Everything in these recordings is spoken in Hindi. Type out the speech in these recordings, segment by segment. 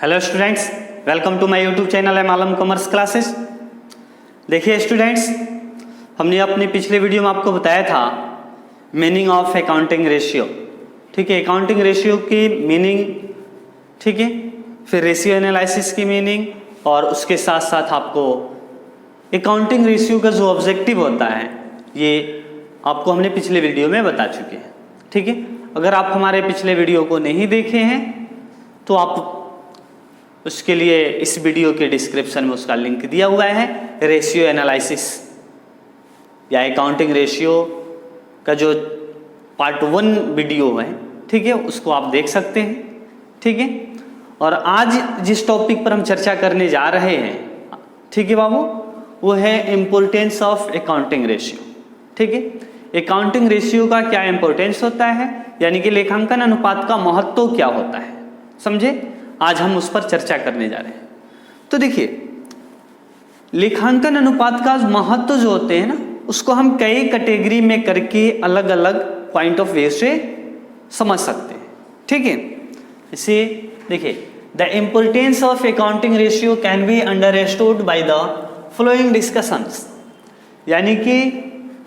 Hello students, welcome to my YouTube channel M Alam commerce classes. देखिए स्टूडेंट्स, हमने अपने पिछले वीडियो में आपको बताया था मीनिंग ऑफ अकाउंटिंग रेशियो। ठीक है, अकाउंटिंग रेशियो की मीनिंग, ठीक है, फिर रेशियो एनालिसिस की मीनिंग, और उसके साथ साथ आपको अकाउंटिंग रेशियो का जो ऑब्जेक्टिव होता है ये आपको हमने पिछले वीडियो में बता चुके हैं। ठीक है, अगर आप हमारे पिछले वीडियो को नहीं देखे हैं तो आप उसके लिए इस वीडियो के डिस्क्रिप्शन में उसका लिंक दिया हुआ है। रेशियो एनालिसिस या अकाउंटिंग रेशियो का जो पार्ट 1 वीडियो है, ठीक है, उसको आप देख सकते हैं। ठीक है, और आज जिस टॉपिक पर हम चर्चा करने जा रहे हैं, ठीक है बाबू, वो है इम्पोर्टेंस ऑफ अकाउंटिंग रेशियो। ठीक है, अकाउंटिंग रेशियो का क्या इम्पोर्टेंस होता है, यानी कि लेखांकन अनुपात का महत्व क्या होता है, समझे। आज हम उस पर चर्चा करने जा रहे हैं। तो देखिए, लेखांकन अनुपात का महत्व जो होते हैं ना, उसको हम कई कैटेगरी में करके अलग अलग पॉइंट ऑफ व्यू से समझ सकते हैं। ठीक है, इसे देखिए, the importance of accounting ratio can be understood by the following discussions. यानी कि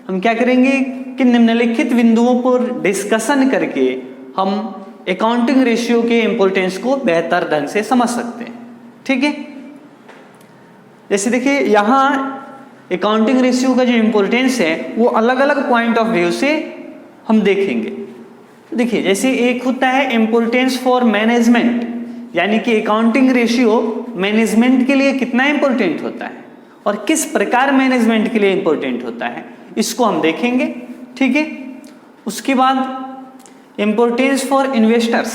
हम क्या करेंगे कि निम्नलिखित बिंदुओं पर डिस्कशन करके हम अकाउंटिंग रेशियो के इंपॉर्टेंस को बेहतर ढंग से समझ सकते हैं। ठीक है, जैसे देखिए यहाँ अकाउंटिंग रेशियो का जो इंपॉर्टेंस है वो अलग अलग पॉइंट ऑफ व्यू से हम देखेंगे। देखिए, जैसे एक होता है इंपॉर्टेंस फॉर मैनेजमेंट, यानी कि अकाउंटिंग रेशियो मैनेजमेंट के लिए कितना इंपॉर्टेंट होता है और किस प्रकार मैनेजमेंट के लिए इंपॉर्टेंट होता है, इसको हम देखेंगे। ठीक है, उसके बाद इम्पोर्टेंस फॉर इन्वेस्टर्स।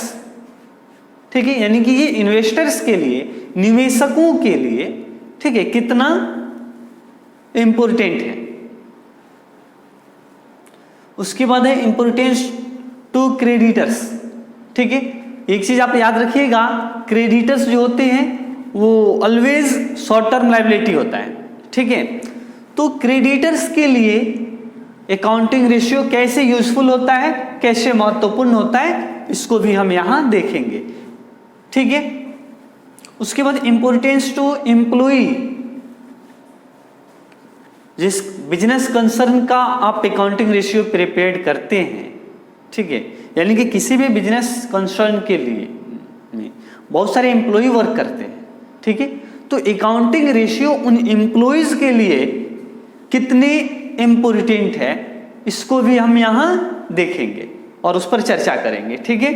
ठीक है, यानी कि ये इन्वेस्टर्स के लिए, निवेशकों के लिए, ठीक है, कितना इंपॉर्टेंट है। उसके बाद है इम्पोर्टेंस टू क्रेडिटर्स। ठीक है, एक चीज आप याद रखिएगा, क्रेडिटर्स जो होते हैं वो ऑलवेज शॉर्ट टर्म लायबिलिटी होता है। ठीक है, तो क्रेडिटर्स के लिए अकाउंटिंग रेशियो कैसे यूजफुल होता है, कैसे महत्वपूर्ण होता है, इसको भी हम यहां देखेंगे। ठीक है, उसके बाद इंपॉर्टेंस टू एम्प्लॉई। जिस बिजनेस कंसर्न का आप अकाउंटिंग रेशियो प्रिपेयर करते हैं, ठीक है, यानी कि किसी भी बिजनेस कंसर्न के लिए बहुत सारे एम्प्लॉई वर्क करते हैं। ठीक है, तो अकाउंटिंग रेशियो उन एम्प्लॉइज के लिए कितने इम्पोर्टेंट है, इसको भी हम यहां देखेंगे और उस पर चर्चा करेंगे। ठीक है,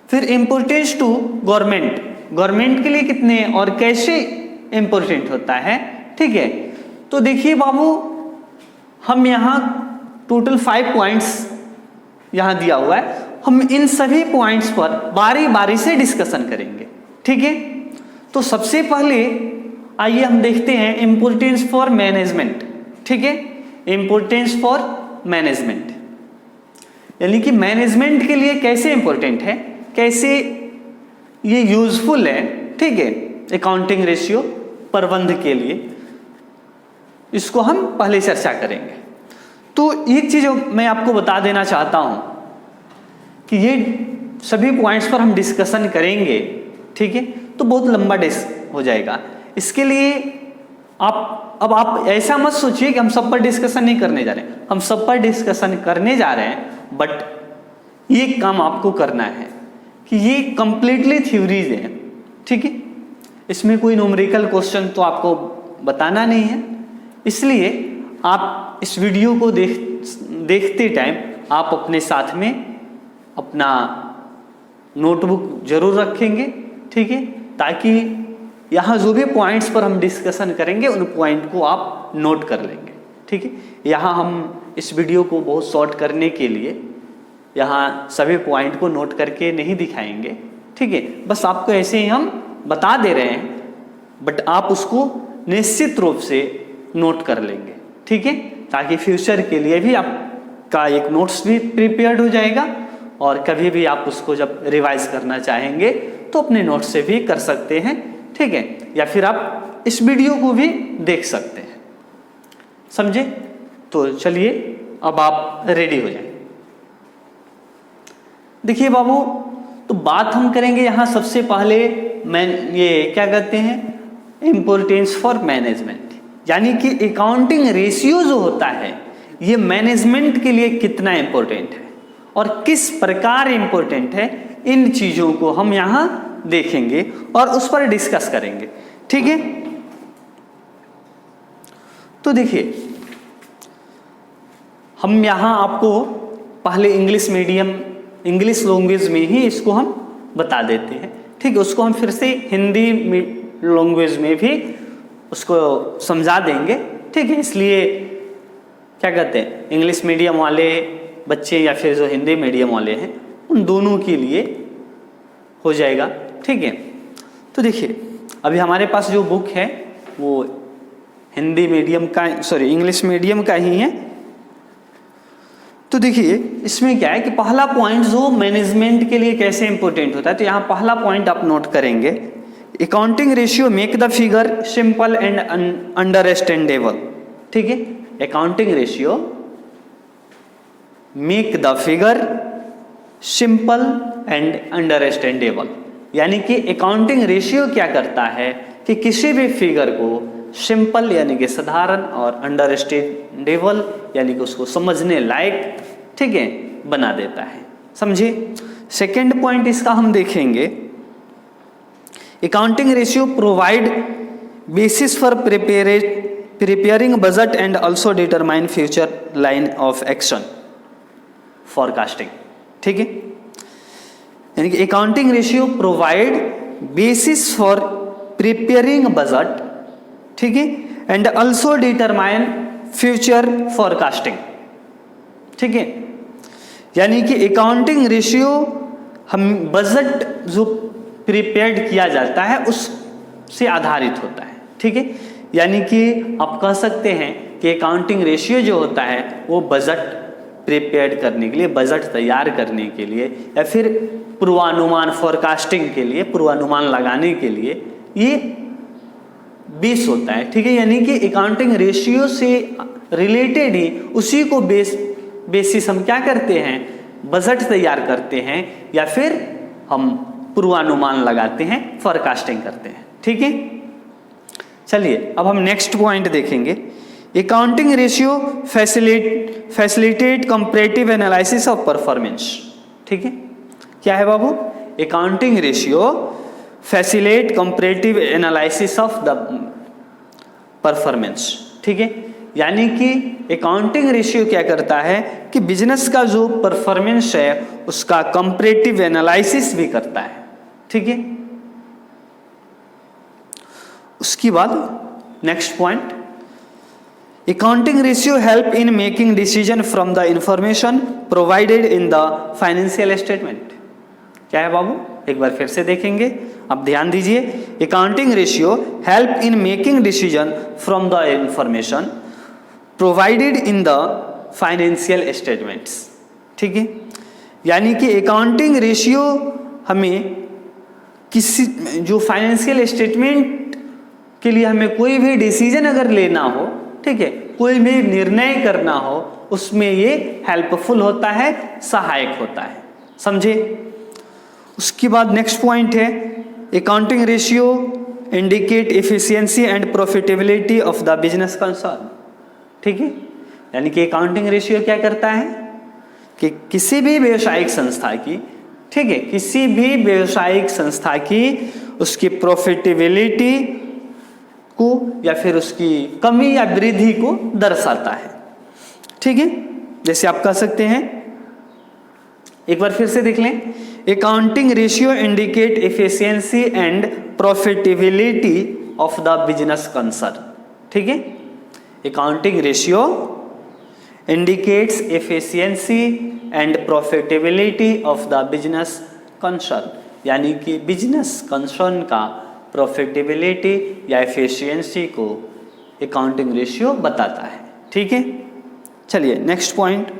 फिर इम्पोर्टेंस टू गवर्नमेंट, गवर्नमेंट के लिए कितने और कैसे इम्पोर्टेंट होता है। ठीक है, तो देखिए बाबू, हम यहां टोटल 5 पॉइंट्स यहां दिया हुआ है, हम इन सभी पॉइंट्स पर बारी बारी से डिस्कशन करेंगे। ठीक है, तो सबसे पहले आइए हम देखते हैं इम्पोर्टेंस फॉर मैनेजमेंट। ठीक है, इम्पोर्टेंस फॉर मैनेजमेंट, यानी कि मैनेजमेंट के लिए कैसे इंपॉर्टेंट है, कैसे ये यूजफुल है। ठीक है, अकाउंटिंग रेशियो प्रबंध के लिए, इसको हम पहले चर्चा करेंगे। तो एक चीज मैं आपको बता देना चाहता हूं कि ये सभी पॉइंट्स पर हम डिस्कशन करेंगे। ठीक है, तो बहुत लंबा हो जाएगा। इसके लिए अब आप ऐसा मत सोचिए कि हम सब पर डिस्कशन नहीं करने जा रहे हैं, हम सब पर डिस्कशन करने जा रहे हैं, बट ये काम आपको करना है कि ये कंप्लीटली थ्योरीज है। ठीक है, इसमें कोई न्यूमेरिकल क्वेश्चन तो आपको बताना नहीं है, इसलिए आप इस वीडियो को देखते टाइम आप अपने साथ में अपना नोटबुक जरूर रखेंगे। ठीक है, ताकि यहाँ जो भी पॉइंट्स पर हम डिस्कशन करेंगे उन पॉइंट को आप नोट कर लेंगे। ठीक है, यहाँ हम इस वीडियो को बहुत शॉर्ट करने के लिए यहाँ सभी पॉइंट को नोट करके नहीं दिखाएंगे। ठीक है, बस आपको ऐसे ही हम बता दे रहे हैं, बट आप उसको निश्चित रूप से नोट कर लेंगे। ठीक है, ताकि फ्यूचर के लिए भी आपका एक नोट्स भी प्रिपेयर्ड हो जाएगा, और कभी भी आप उसको जब रिवाइज करना चाहेंगे तो अपने नोट्स से भी कर सकते हैं। ठीक है, या फिर आप इस वीडियो को भी देख सकते हैं। समझे? तो चलिए अब आप रेडी हो जाएं। देखिए बाबू, तो बात हम करेंगे यहाँ सबसे पहले ये क्या कहते हैं, इम्पोर्टेंस फॉर मैनेजमेंट, यानी कि अकाउंटिंग रेशियो जो होता है ये मैनेजमेंट के लिए कितना इम्पोर्टेंट है और किस प्रकार इम्पोर्टेंट है, इन चीज़ों को हम यहाँ देखेंगे और उस पर डिस्कस करेंगे। ठीक है, तो देखिए हम यहाँ आपको पहले इंग्लिश इंग्लिश लैंग्वेज में ही इसको हम बता देते हैं। ठीक है, उसको हम फिर से हिंदी लैंग्वेज में भी उसको समझा देंगे। ठीक है, इसलिए क्या कहते हैं, इंग्लिश मीडियम वाले बच्चे या फिर जो हिंदी मीडियम वाले हैं उन दोनों के लिए हो जाएगा। ठीक है, तो देखिए अभी हमारे पास जो बुक है वो हिंदी मीडियम का, इंग्लिश मीडियम का ही है। तो देखिए इसमें क्या है कि पहला पॉइंट जो मैनेजमेंट के लिए कैसे इंपॉर्टेंट होता है, तो यहाँ पहला पॉइंट आप नोट करेंगे, accounting ratio make the figure simple and understandable. ठीक है, accounting ratio make the figure simple and understandable, यानी कि अकाउंटिंग रेशियो क्या करता है कि किसी भी फिगर को सिंपल यानी कि साधारण और अंडरस्टैंडेबल यानी कि उसको समझने लायक, ठीक है, बना देता है। समझे। सेकेंड पॉइंट इसका हम देखेंगे, accounting ratio provide basis for preparing budget and also determine future line of action forecasting. ठीक है, यानी कि accounting ratio provide basis for preparing budget, ठीक है, and also determine future forecasting. ठीक है, यानी कि अकाउंटिंग रेशियो हम बजट जो प्रिपेयर्ड किया जाता है उससे आधारित होता है। ठीक है, यानी कि आप कह सकते हैं कि अकाउंटिंग रेशियो जो होता है वो बजट प्रिपेयर्ड करने के लिए, बजट तैयार करने के लिए या फिर पूर्वानुमान फॉरकास्टिंग के लिए, पूर्वानुमान लगाने के लिए ये बेस होता है। ठीक है, यानी कि अकाउंटिंग रेशियो से रिलेटेड ही उसी को बेसिस हम क्या करते हैं, बजट तैयार करते हैं या फिर हम पूर्वानुमान लगाते हैं, फॉरकास्टिंग करते हैं। ठीक है, चलिए अब हम नेक्स्ट पॉइंट देखेंगे, accounting ratio facilitate comparative analysis of performance. ठीक है, क्या है बाबू, accounting ratio facilitate comparative analysis of the performance. ठीक है, यानी कि अकाउंटिंग रेशियो क्या करता है कि बिजनेस का जो परफॉर्मेंस है उसका कंपैरेटिव एनालिसिस भी करता है। ठीक है, उसके बाद next point, accounting ratio help in making decision from the information provided in the financial statement. क्या है बाबू, एक बार फिर से देखेंगे, अब ध्यान दीजिए, accounting ratio help in making decision from the information provided in the financial statements. ठीक है, यानी कि अकाउंटिंग रेशियो हमें किसी जो फाइनेंशियल स्टेटमेंट के लिए हमें कोई भी डिसीजन अगर लेना हो, ठीक है, कोई भी निर्णय करना हो, उसमें ये हेल्पफुल होता है, सहायक होता है। समझे। उसके बाद नेक्स्ट पॉइंट है, accounting ratio indicate efficiency and profitability of the business concern. ठीक है, यानी कि अकाउंटिंग रेशियो क्या करता है कि किसी भी व्यवसायिक संस्था की, ठीक है, किसी भी व्यवसायिक संस्था की उसकी प्रॉफिटेबिलिटी को या फिर उसकी कमी या वृद्धि को दर्शाता है। ठीक है, जैसे आप कह सकते हैं, एक बार फिर से देख लें, accounting ratio indicate efficiency and profitability of the business concern. ठीक है, accounting ratio indicates efficiency and profitability of the business concern, यानी कि बिजनेस कंसर्न का प्रॉफिटेबिलिटी या एफिशिएंसी को अकाउंटिंग रेशियो बताता है। ठीक है, चलिए next point,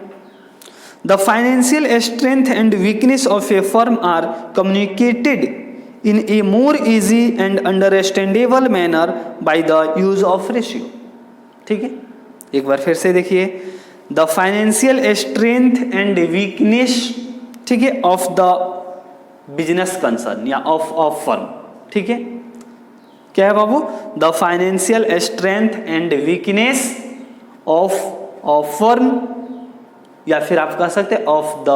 the financial strength and weakness of a firm are communicated in a more easy and understandable manner by the use of ratio. ठीक है, एक बार फिर से देखिए, the financial strength and weakness, ठीक है, ऑफ द बिजनेस कंसर्न या ऑफ फर्म, ठीक है। क्या है बाबू? The financial strength and weakness of firm, या फिर आप कह सकते हैं ऑफ द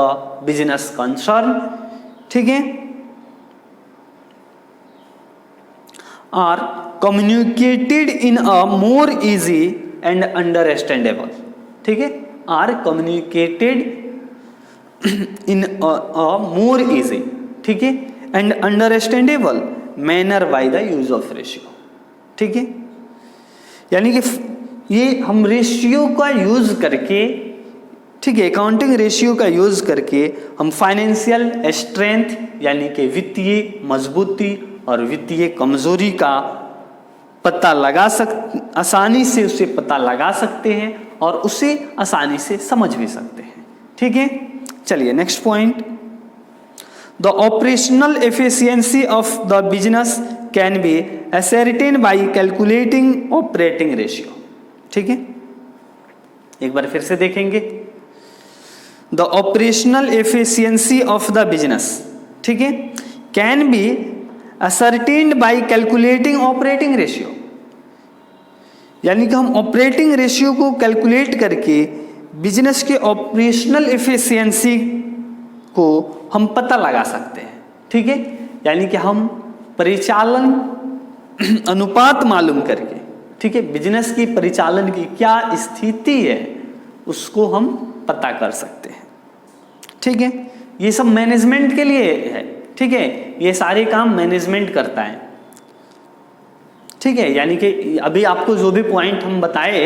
बिजनेस कंसर्न, ठीक है, are communicated in a more easy and understandable, ठीक है, are communicated in a more easy, ठीक है, and understandable manner by the use of ratio, ठीक है। यानी कि ये हम रेशियो का यूज करके, ठीक है, अकाउंटिंग रेशियो का यूज करके हम फाइनेंशियल स्ट्रेंथ यानी कि वित्तीय मजबूती और वित्तीय कमजोरी का पता लगा आसानी से उसे पता लगा सकते हैं और उसे आसानी से समझ भी सकते हैं, ठीक है। चलिए next point, the operational efficiency of the business can be ascertained by calculating operating ratio, ठीक है। एक बार फिर से देखेंगे, the operational efficiency of the business, ठीक है, can be ascertained by calculating operating ratio, यानी कि हम ऑपरेटिंग रेशियो को कैलकुलेट करके बिजनेस के ऑपरेशनल एफिशिएंसी को हम पता लगा सकते हैं, ठीक है। यानी कि हम परिचालन अनुपात मालूम करके, ठीक है, बिजनेस की परिचालन की क्या स्थिति है उसको हम पता कर सकते हैं, ठीक है। ये सब मैनेजमेंट के लिए है, ठीक है, ये सारे काम मैनेजमेंट करता है, ठीक है। यानी कि अभी आपको जो भी पॉइंट हम बताए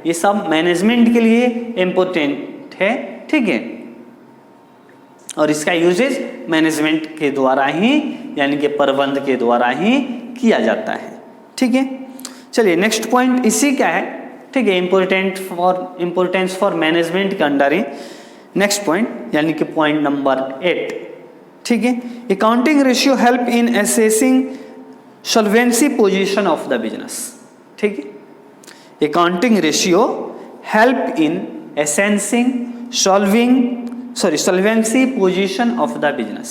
ये सब मैनेजमेंट के लिए इम्पोर्टेंट है, ठीक है, और इसका यूजेज मैनेजमेंट के द्वारा ही यानी कि प्रबंध के द्वारा ही किया जाता है, ठीक है। चलिए नेक्स्ट पॉइंट इसी का है, ठीक है, इम्पोर्टेंस फॉर मैनेजमेंट के अंडर ही नेक्स्ट पॉइंट यानी कि पॉइंट नंबर 8, ठीक है, accounting ratio help in assessing solvency position of the business, ठीक है, accounting ratio help in assessing solvency position of the business,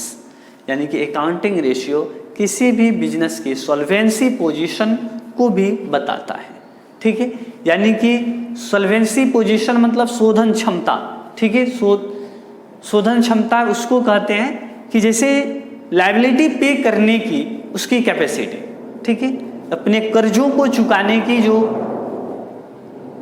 यानी कि अकाउंटिंग रेशियो किसी भी बिजनेस की सॉल्वेंसी पोजीशन को भी बताता है, ठीक है। यानी कि सॉल्वेंसी पोजीशन मतलब शोधन क्षमता, ठीक है, शोधन क्षमता उसको कहते हैं कि जैसे लायबिलिटी पे करने की उसकी कैपेसिटी, ठीक है, अपने कर्जों को चुकाने की जो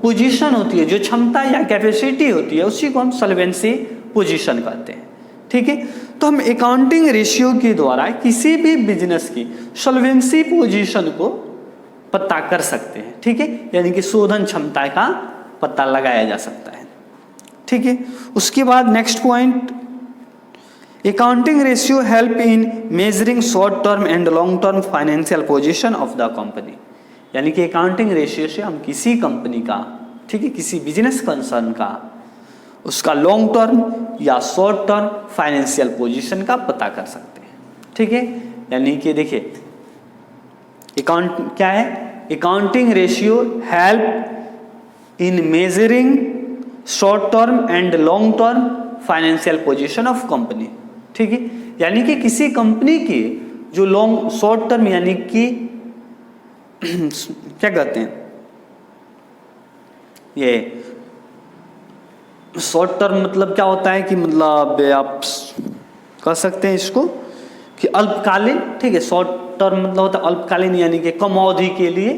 पोजीशन होती है, जो क्षमता या कैपेसिटी होती है, उसी को हम सॉल्वेंसी पोजीशन कहते हैं, ठीक है। तो हम अकाउंटिंग रेशियो के द्वारा किसी भी बिजनेस की सॉल्वेंसी पोजीशन को पता कर सकते हैं, ठीक है, यानी कि शोधन क्षमता का पता लगाया जा सकता है, ठीक है। उसके बाद next point, accounting ratio help in measuring short term and long term financial position of the company, यानी कि अकाउंटिंग रेशियो से हम किसी कंपनी का, ठीक है, किसी बिजनेस कंसर्न का उसका लॉन्ग टर्म या शॉर्ट टर्म फाइनेंशियल पोजीशन का पता कर सकते हैं, ठीक है। यानी कि देखिए क्या है, accounting ratio help in measuring short term and long term financial position of company, ठीक है। यानी कि किसी कंपनी की जो लॉन्ग शॉर्ट टर्म यानी कि क्या कहते हैं, ये शॉर्ट टर्म मतलब क्या होता है कि मतलब आप कह सकते हैं इसको कि अल्पकालीन, ठीक है, शॉर्ट टर्म मतलब होता है अल्पकालीन यानी कि कम अवधि के लिए,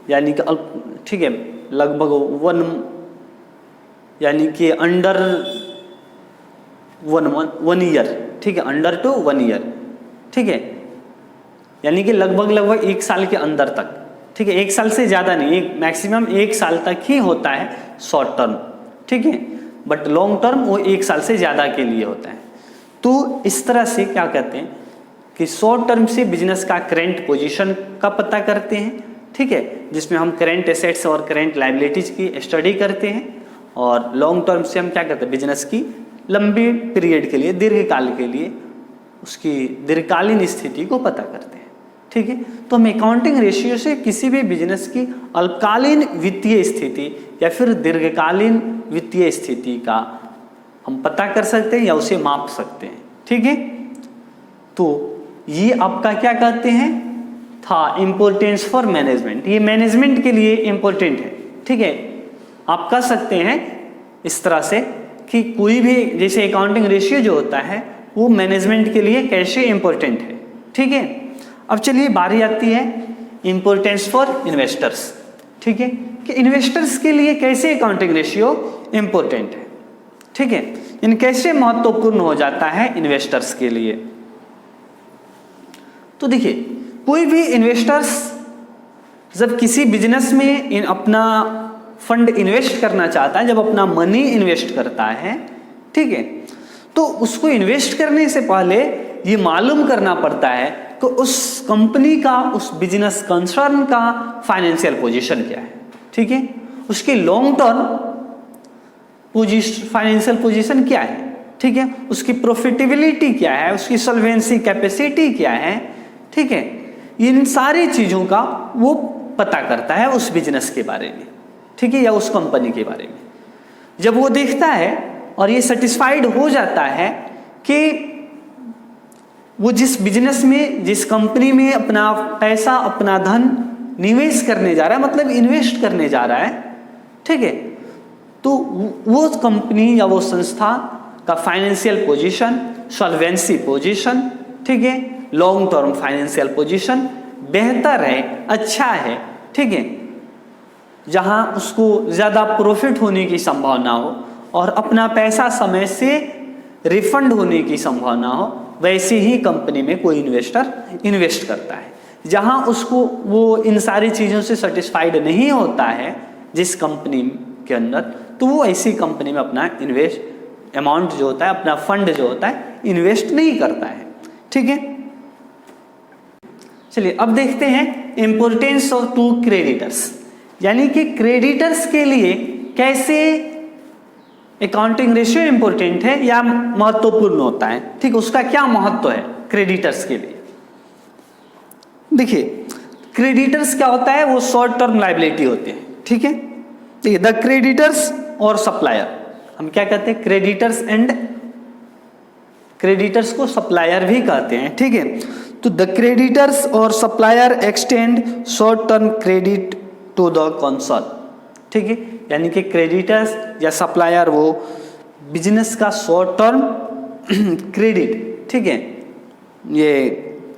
यानी कि अल्प, ठीक है, लगभग यानी कि अंडर वन ईयर, ठीक है, अंडर टू 1 ईयर, ठीक है, यानी कि लगभग 1 साल के अंदर तक, ठीक है, 1 साल से ज़्यादा नहीं, मैक्सिमम 1 साल तक ही होता है शॉर्ट टर्म, ठीक है, बट लॉन्ग टर्म वो 1 साल से ज़्यादा के लिए होता है। तो इस तरह से क्या कहते हैं कि शॉर्ट टर्म से बिजनेस का करेंट पोजीशन का पता करते हैं, ठीक है, जिसमें हम करेंट एसेट्स और करेंट लायबिलिटीज की स्टडी करते हैं, और लॉन्ग टर्म से हम क्या करते हैं बिजनेस की लंबी पीरियड के लिए, दीर्घकाल के लिए उसकी दीर्घकालीन स्थिति को पता करते हैं, ठीक है। तो हम अकाउंटिंग रेशियो से किसी भी बिजनेस की अल्पकालीन वित्तीय स्थिति या फिर दीर्घकालीन वित्तीय स्थिति का हम पता कर सकते हैं या उसे माप सकते हैं, ठीक है। तो ये आपका क्या कहते हैं था, इम्पोर्टेंस फॉर मैनेजमेंट। ये मैनेजमेंट के लिए इम्पोर्टेंट है, ठीक है। आप कह सकते हैं इस तरह से कि कोई भी जैसे अकाउंटिंग रेशियो जो होता है वो मैनेजमेंट के लिए कैसे इम्पोर्टेंट है, ठीक है। अब चलिए बारी आती है इम्पोर्टेंस फॉर इन्वेस्टर्स, ठीक है, कि इन्वेस्टर्स के लिए कैसे अकाउंटिंग रेशियो इम्पोर्टेंट है, ठीक है, इन कैसे महत्वपूर्ण हो जाता है इन्वेस्टर्स के लिए। तो देखिए कोई भी इन्वेस्टर्स जब किसी बिजनेस में अपना फंड इन्वेस्ट करना चाहता है, जब अपना मनी इन्वेस्ट करता है, ठीक है, तो उसको इन्वेस्ट करने से पहले ये मालूम करना पड़ता है कि उस कंपनी का, उस बिजनेस कंसर्न का फाइनेंशियल पोजीशन क्या है, ठीक है, उसके लॉन्ग टर्म फाइनेंशियल पोजीशन क्या है, ठीक है, उसकी प्रॉफिटेबिलिटी क्या है, उसकी सॉल्वेंसी कैपेसिटी क्या है, ठीक है, इन सारी चीजों का वो पता करता है उस बिजनेस के बारे में, ठीक है, या उस कंपनी के बारे में। जब वो देखता है और ये सेटिस्फाइड हो जाता है कि वो जिस बिजनेस में, जिस कंपनी में अपना पैसा, अपना धन निवेश करने जा रहा है, मतलब इन्वेस्ट करने जा रहा है, ठीक है, तो वो कंपनी या वो संस्था का फाइनेंशियल पोजीशन, सॉल्वेंसी पोजीशन, ठीक है, लॉन्ग टर्म फाइनेंशियल पोजीशन बेहतर है, अच्छा है, ठीक है, जहां उसको ज्यादा प्रॉफिट होने की संभावना हो और अपना पैसा समय से रिफंड होने की संभावना हो, वैसे ही कंपनी में कोई इन्वेस्टर इन्वेस्ट करता है। जहां उसको वो इन सारी चीज़ों से सेटिस्फाइड नहीं होता है जिस कंपनी के अंदर, तो वो ऐसी कंपनी में अपना इन्वेस्ट अमाउंट जो होता है, अपना फंड जो होता है, इन्वेस्ट नहीं करता है, ठीक है। चलिए अब देखते हैं इम्पोर्टेंस ऑफ टू क्रेडिटर्स, यानी कि क्रेडिटर्स के लिए कैसे अकाउंटिंग रेशियो इंपॉर्टेंट है या महत्वपूर्ण होता है, ठीक, उसका क्या महत्व है क्रेडिटर्स के लिए। देखिए क्रेडिटर्स क्या होता है, वो शॉर्ट टर्म लायबिलिटी होते हैं, ठीक है। देखिए द क्रेडिटर्स और सप्लायर, हम क्या कहते हैं, क्रेडिटर्स एंड, क्रेडिटर्स को सप्लायर भी कहते हैं, ठीक है। तो द क्रेडिटर्स और supplier extend short term credit to the concern, ठीक है, यानी कि क्रेडिटर्स या सप्लायर वो बिजनेस का शॉर्ट टर्म क्रेडिट, ठीक है, ये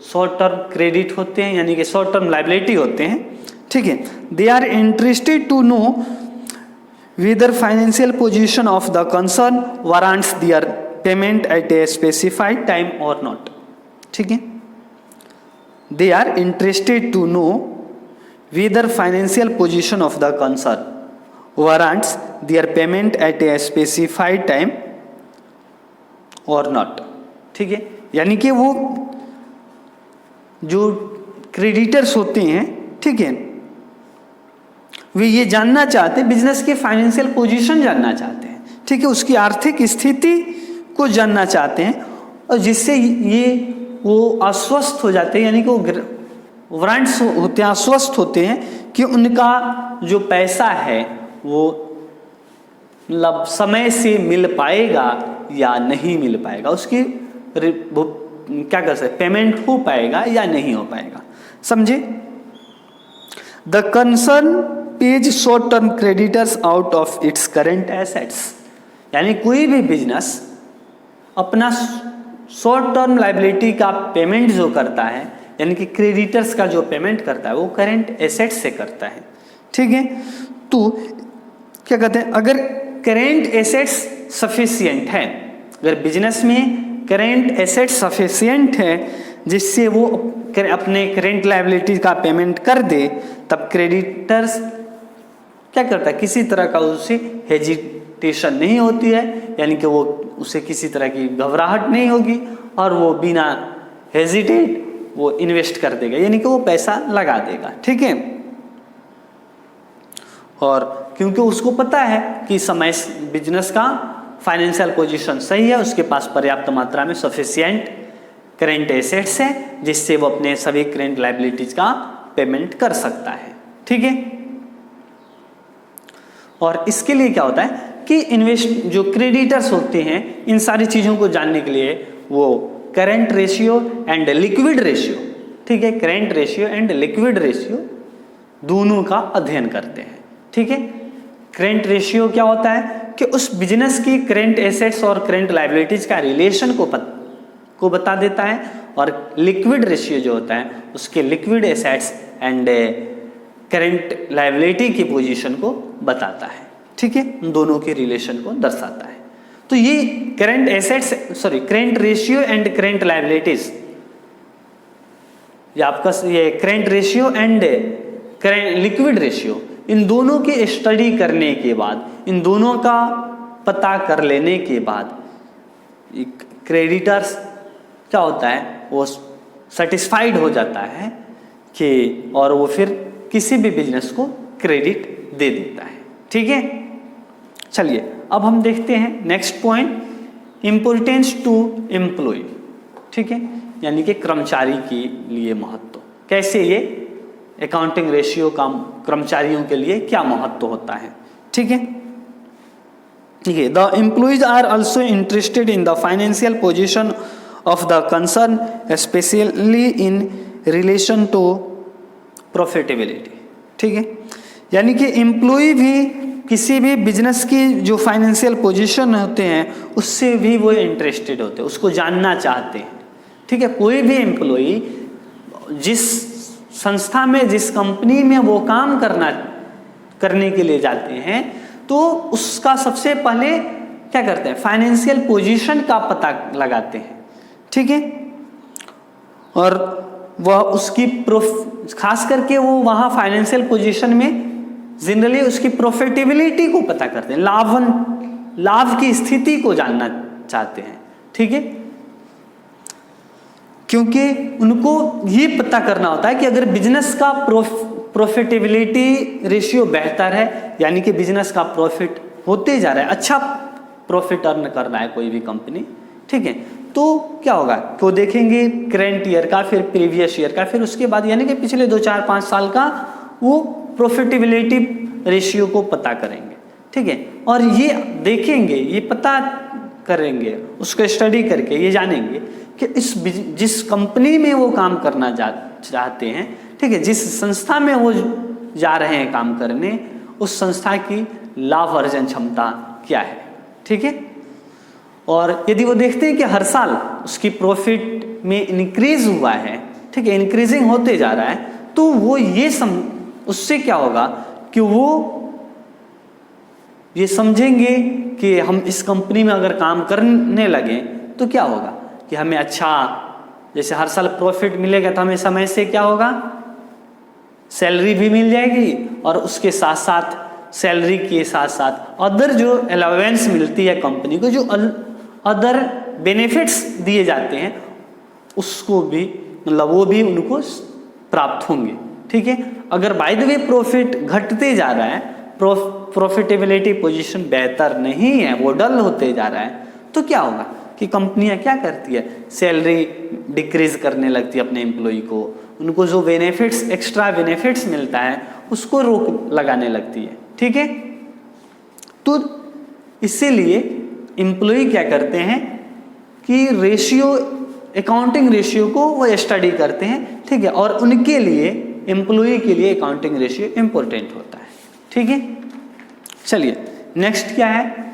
शॉर्ट टर्म क्रेडिट होते हैं, यानी कि शॉर्ट टर्म लायबिलिटी होते हैं, ठीक है। They are interested to know whether financial position of the concern warrants their payment at a specified time or not, ठीक है। They are interested to know whether financial position of the concern warrants their payment at a specified time or not, ठीक है, यानी कि वो जो क्रेडिटर्स होते हैं, ठीक है, वे ये जानना चाहते हैं, बिजनेस के फाइनेंशियल पोजीशन जानना चाहते हैं, ठीक है, उसकी आर्थिक स्थिति को जानना चाहते हैं, और जिससे ये वो आश्वस्त हो जाते हैं, यानी कि वो वारंट्स होते हैं, आश्वस्त होते हैं कि उनका जो पैसा है वो मतलब समय से मिल पाएगा या नहीं मिल पाएगा, उसकी क्या कर सकते, पेमेंट हो पाएगा या नहीं हो पाएगा, समझे। The concern page short term creditors out of its current assets, यानी कोई भी बिजनेस अपना शॉर्ट टर्म लायबिलिटी का पेमेंट जो करता है, यानी कि क्रेडिटर्स का जो पेमेंट करता है वो करेंट एसेट्स से करता है, ठीक है। तो क्या कहते हैं, अगर करेंट एसेट्स सफिशिएंट है, अगर बिजनेस में करेंट एसेट्स सफिशिएंट है जिससे वो अपने करेंट लायबिलिटी का पेमेंट कर दे, तब क्रेडिटर्स क्या करता है, किसी तरह का उससे हेजिटेशन नहीं होती है, यानी कि वो उसे किसी तरह की घबराहट नहीं होगी और वो बिना हेजिटेट वो इन्वेस्ट कर देगा, यानी कि वो पैसा लगा देगा, ठीक है। और क्योंकि उसको पता है कि समय बिजनेस का फाइनेंशियल पोजीशन सही है, उसके पास पर्याप्त मात्रा में सफिशिएंट करेंट एसेट्स है जिससे वो अपने सभी करेंट लायबिलिटीज का पेमेंट कर सकता है, ठीक है। और इसके लिए क्या होता है कि इन्वेस्ट जो क्रेडिटर्स होते हैं, इन सारी चीज़ों को जानने के लिए वो current ratio and liquid ratio, ठीक है, current ratio and liquid ratio दोनों का अध्ययन करते हैं, ठीक है। करंट रेशियो क्या होता है कि उस बिजनेस की करंट एसेट्स और करंट लायबिलिटीज का रिलेशन को बता देता है, और लिक्विड रेशियो जो होता है उसके liquid assets and current liability की पोजीशन को बताता है, ठीक है, उन दोनों के रिलेशन को दर्शाता है। तो ये current ratio and current liabilities, ये आपका ये current ratio and liquid ratio, इन दोनों की स्टडी करने के बाद, इन दोनों का पता कर लेने के बाद क्रेडिटर्स क्या होता है, वो सेटिस्फाइड हो जाता है कि, और वो फिर किसी भी बिजनेस को क्रेडिट दे देता है, ठीक है। चलिए अब हम देखते हैं next point, importance to employ, ठीक है, यानी कि कर्मचारी के लिए महत्व, कैसे ये अकाउंटिंग रेशियो का कर्मचारियों के लिए क्या महत्व होता है, ठीक है। ठीक है, the employees are also interested in the financial position of the concern, specially in relation to profitability, ठीक है, यानी कि एम्प्लॉय भी किसी भी बिजनेस की जो फाइनेंशियल पोजीशन होते हैं उससे भी वो इंटरेस्टेड होते हैं, उसको जानना चाहते हैं, ठीक है। कोई भी एम्प्लॉय जिस संस्था में, जिस कंपनी में वो काम करने के लिए जाते हैं, तो उसका सबसे पहले क्या करते हैं, फाइनेंशियल पोजीशन का पता लगाते हैं, ठीक है, और वह उसकी खास करके वो वहाँ फाइनेंशियल पोजीशन में जनरली उसकी प्रॉफिटेबिलिटी को पता करते हैं, लाभ की स्थिति को जानना चाहते हैं, ठीक है, क्योंकि उनको ये पता करना होता है कि अगर बिजनेस का प्रॉफिटेबिलिटी रेशियो बेहतर है, यानी कि बिजनेस का प्रॉफिट होते जा रहा है, अच्छा प्रॉफिट अर्न कर रहा है कोई भी कंपनी, ठीक है, तो क्या होगा, तो देखेंगे करंट ईयर का, फिर प्रीवियस ईयर का, फिर उसके बाद यानी कि पिछले 2, 4, 5 साल का वो प्रॉफिटेबिलिटी रेशियो को पता करेंगे, ठीक है, और ये देखेंगे, ये पता करेंगे, उसको स्टडी करके ये जानेंगे कि जिस कंपनी में वो काम करना चाहते हैं, ठीक है, जिस संस्था में वो जा रहे हैं काम करने, उस संस्था की लाभ अर्जन क्षमता क्या है, ठीक है, और यदि वो देखते हैं कि हर साल उसकी प्रॉफिट में इंक्रीज हुआ है, ठीक है, इंक्रीजिंग होते जा रहा है, तो वो ये उससे क्या होगा कि वो ये समझेंगे कि हम इस कंपनी में अगर काम करने लगे तो क्या होगा कि हमें अच्छा, जैसे हर साल प्रॉफिट मिलेगा तो हमें समय से क्या होगा, सैलरी भी मिल जाएगी, और उसके साथ साथ सैलरी के साथ साथ अदर जो अलाउंस मिलती है कंपनी को, जो अदर बेनिफिट्स दिए जाते हैं, उसको भी मतलब वो भी उनको प्राप्त होंगे, ठीक है। अगर बाय द वे प्रॉफिट घटते जा रहा है, प्रॉफिटेबिलिटी पोजीशन बेहतर नहीं है, वो डल होते जा रहा है, तो क्या होगा कि कंपनियां क्या करती है, सैलरी डिक्रीज करने लगती है अपने एम्प्लॉय को, उनको जो बेनिफिट्स, एक्स्ट्रा बेनिफिट्स मिलता है उसको रोक लगाने लगती है, ठीक है। तो इसीलिए एम्प्लॉय क्या करते हैं कि रेशियो, अकाउंटिंग रेशियो को वो स्टडी करते हैं, ठीक है, और उनके लिए, एम्प्लॉय के लिए अकाउंटिंग रेशियो इंपॉर्टेंट होता है, ठीक है। चलिए नेक्स्ट क्या है,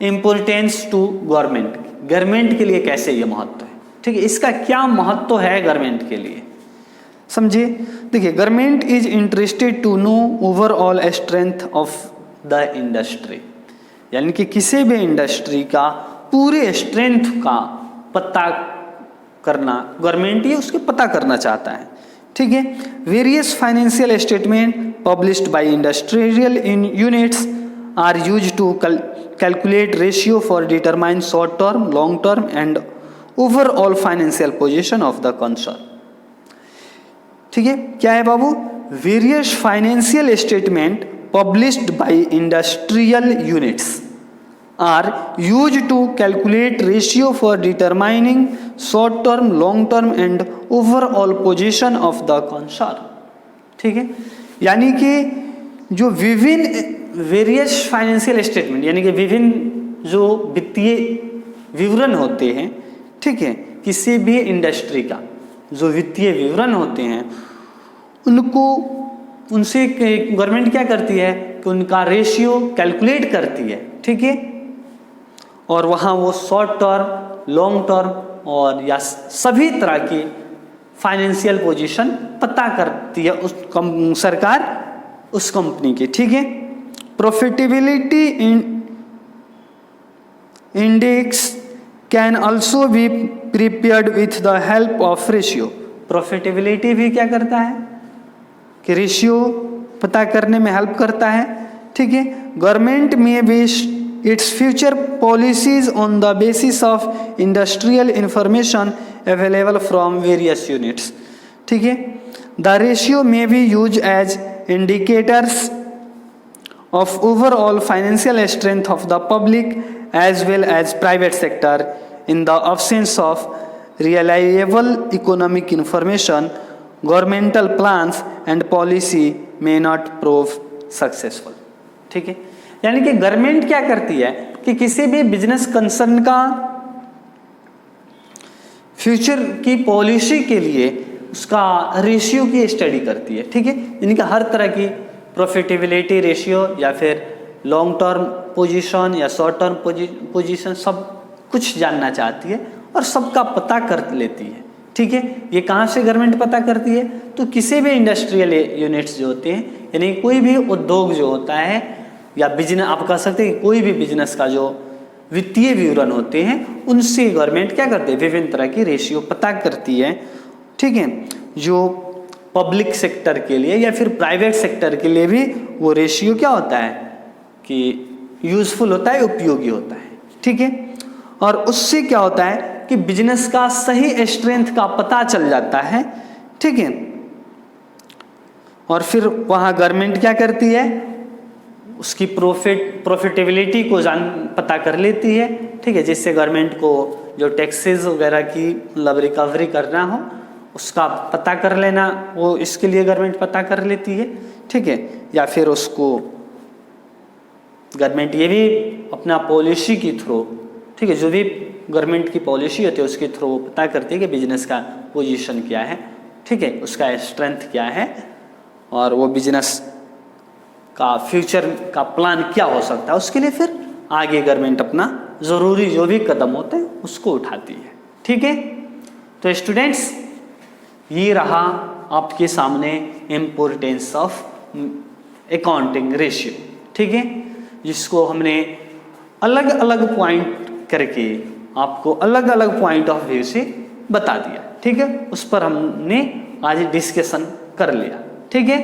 इंपॉर्टेंस टू गवर्नमेंट के लिए कैसे ये महत्व है, ठीक है, इसका क्या महत्व है गवर्नमेंट के लिए, समझिए। देखिए, government is interested to know overall strength of the industry, यानी कि किसी भी इंडस्ट्री का पूरे स्ट्रेंथ का पता करना, गवर्नमेंट ये उसके पता करना चाहता है, ठीक है। Various financial statement published by industrial units are used to calculate ratio for determine short term, long term and overall financial position of the concern, ठीक है। क्या है बाबू, various financial statement published by industrial units are used to calculate ratio for determining short term, long term and overall position of the concern, ठीक है। यानी कि जो विभिन्न वेरियस फाइनेंशियल स्टेटमेंट, यानी कि विभिन्न जो वित्तीय विवरण होते हैं, ठीक है, किसी भी इंडस्ट्री का जो वित्तीय विवरण होते हैं उनसे गवर्नमेंट क्या करती है कि उनका रेशियो कैलकुलेट करती है, ठीक है, और वहाँ वो शॉर्ट टर्म, लॉन्ग टर्म और या सभी तरह की फाइनेंशियल पोजीशन पता करती है सरकार उस कंपनी की, ठीक है। Profitability index can also be prepared with the help of ratio. Profitability भी क्या करता है कि रेशियो पता करने में हेल्प करता है, ठीक है। Government may base its future policies on the basis of industrial information available from various units, ठीक है। The ratio may be use as indicators of overall financial strength of the public as well as private sector. In the absence of reliable economic information, governmental plans and policy may not prove successful, ठीक है। यानी कि गवर्नमेंट क्या करती है कि किसी भी बिजनेस कंसर्न का फ्यूचर की पॉलिसी के लिए उसका रेशियो की स्टडी करती है, ठीक है। यानी कि हर तरह की प्रॉफिटेबिलिटी रेशियो या फिर लॉन्ग टर्म पोजीशन या शॉर्ट टर्म पोजीशन सब कुछ जानना चाहती है और सबका पता कर लेती है, ठीक है। ये कहाँ से गवर्नमेंट पता करती है? तो किसी भी इंडस्ट्रियल यूनिट्स जो होते हैं, यानी कोई भी उद्योग जो होता है या बिजनेस, आप कह सकते हैं कोई भी बिजनेस का जो वित्तीय विवरण होते हैं उनसे गवर्नमेंट क्या करती है, विभिन्न तरह की रेशियो पता करती है, ठीक है। जो पब्लिक सेक्टर के लिए या फिर प्राइवेट सेक्टर के लिए भी वो रेशियो क्या होता है कि यूजफुल होता है, उपयोगी होता है, ठीक है। और उससे क्या होता है कि बिजनेस का सही स्ट्रेंथ का पता चल जाता है, ठीक है। और फिर वहाँ गवर्नमेंट क्या करती है, उसकी प्रॉफिटेबिलिटी को पता कर लेती है, ठीक है, जिससे गवर्नमेंट को जो टैक्सेस वगैरह की मतलब रिकवरी करना हो उसका पता कर लेना, वो इसके लिए गवर्नमेंट पता कर लेती है, ठीक है। या फिर उसको गवर्नमेंट ये भी अपना पॉलिसी के थ्रू, ठीक है, जो भी गवर्नमेंट की पॉलिसी होती है उसके थ्रू वो पता करती है कि बिजनेस का पोजीशन क्या है, ठीक है, उसका स्ट्रेंथ क्या है और वो बिजनेस का फ्यूचर का प्लान क्या हो सकता है, उसके लिए फिर आगे गवर्नमेंट अपना ज़रूरी जो भी कदम होते हैं उसको उठाती है, ठीक है। तो स्टूडेंट्स, ये रहा आपके सामने इम्पोर्टेंस ऑफ अकाउंटिंग रेशियो, ठीक है, जिसको हमने अलग अलग पॉइंट करके आपको अलग अलग पॉइंट ऑफ व्यू से बता दिया, ठीक है। उस पर हमने आज डिस्कशन कर लिया, ठीक है।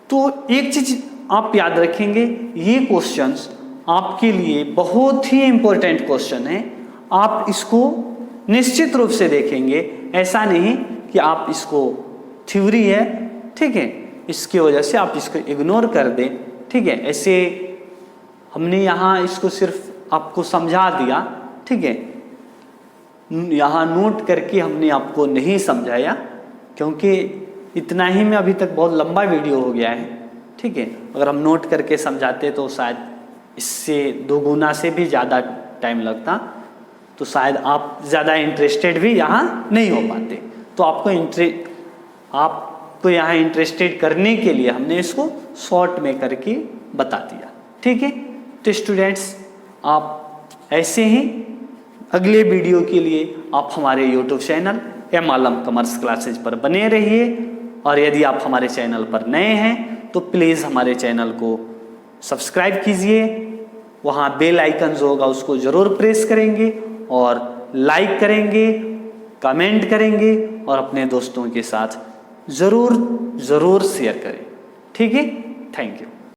तो एक चीज आप याद रखेंगे, ये क्वेश्चंस आपके लिए बहुत ही इम्पोर्टेंट क्वेश्चन है। आप इसको निश्चित रूप से देखेंगे, ऐसा नहीं कि आप इसको थ्योरी है, ठीक है, इसकी वजह से आप इसको इग्नोर कर दें, ठीक है। ऐसे हमने यहाँ इसको सिर्फ आपको समझा दिया, ठीक है, यहाँ नोट करके हमने आपको नहीं समझाया, क्योंकि इतना ही में अभी तक बहुत लंबा वीडियो हो गया है, ठीक है। अगर हम नोट करके समझाते तो शायद इससे 2 गुना से भी ज़्यादा टाइम लगता, तो शायद आप ज़्यादा इंटरेस्टेड भी यहाँ नहीं हो पाते। तो आपको यहाँ इंटरेस्टेड करने के लिए हमने इसको शॉर्ट में करके बता दिया, ठीक है। तो स्टूडेंट्स, आप ऐसे ही अगले वीडियो के लिए आप हमारे YouTube channel M Alam commerce classes पर बने रहिए, और यदि आप हमारे चैनल पर नए हैं तो प्लीज़ हमारे चैनल को सब्सक्राइब कीजिए, वहाँ बेल आइकन जो होगा उसको ज़रूर प्रेस करेंगे और लाइक करेंगे, कमेंट करेंगे और अपने दोस्तों के साथ ज़रूर शेयर करें, ठीक है। Thank you.